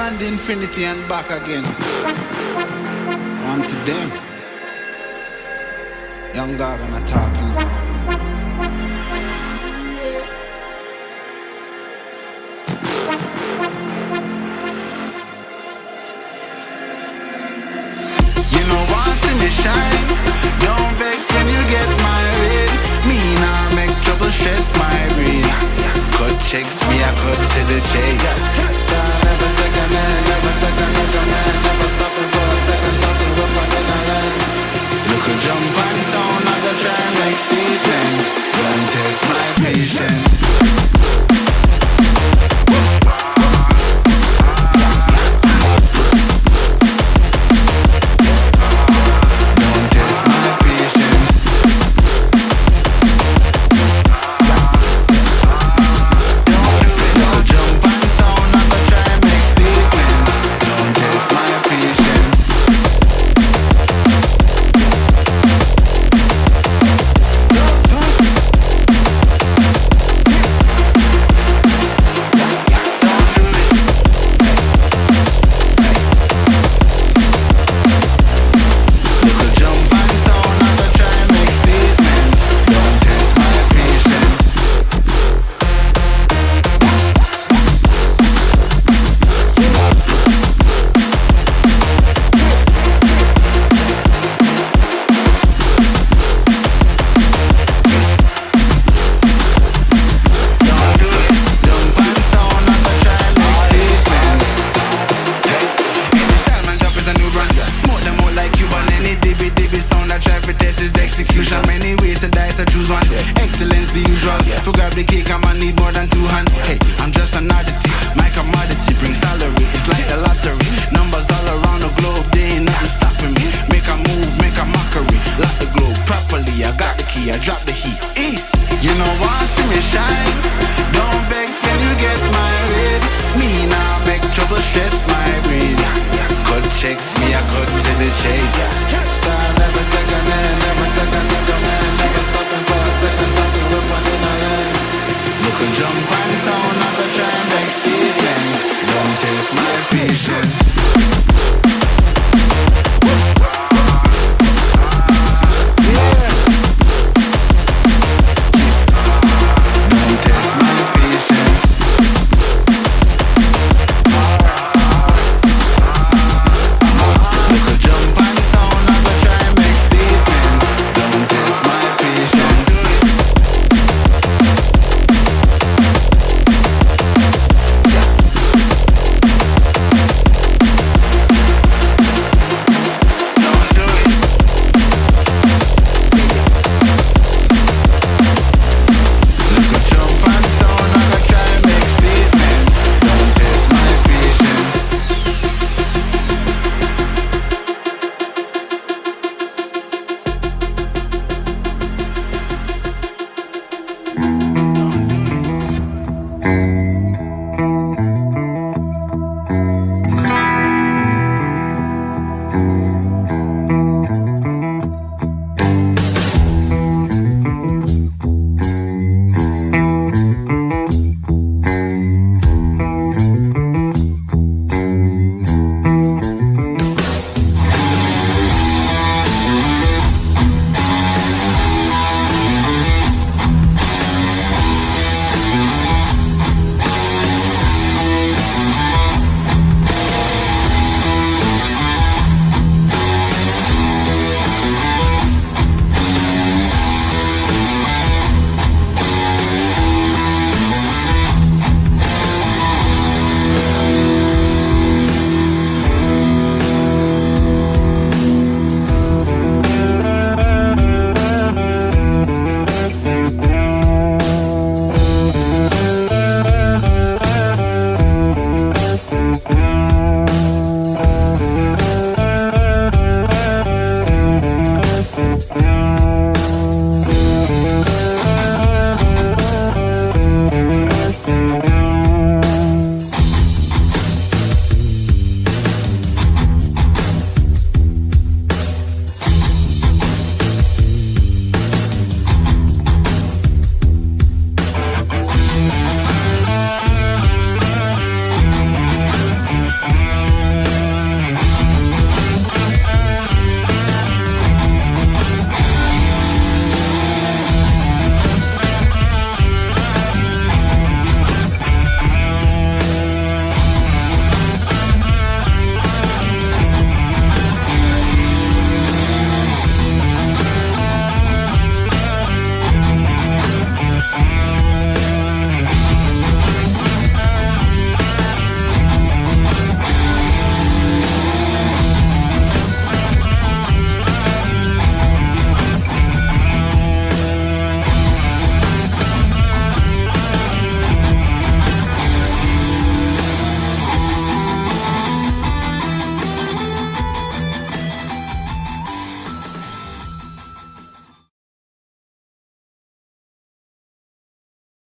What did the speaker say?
beyond infinity and back again. I'm to them. Young dog and I talking. You know want see me shine. Don't vex when you get married. Me nah make trouble stress my brain. Cut checks me I cut to the chase. Start never second hand, never second man. Never stopping for a second, nothing up on the line. Look a jump and sound, I go try and make statement. Don't test my patience. Checks me, I cut to the chase. Start never second hand, never second man. Never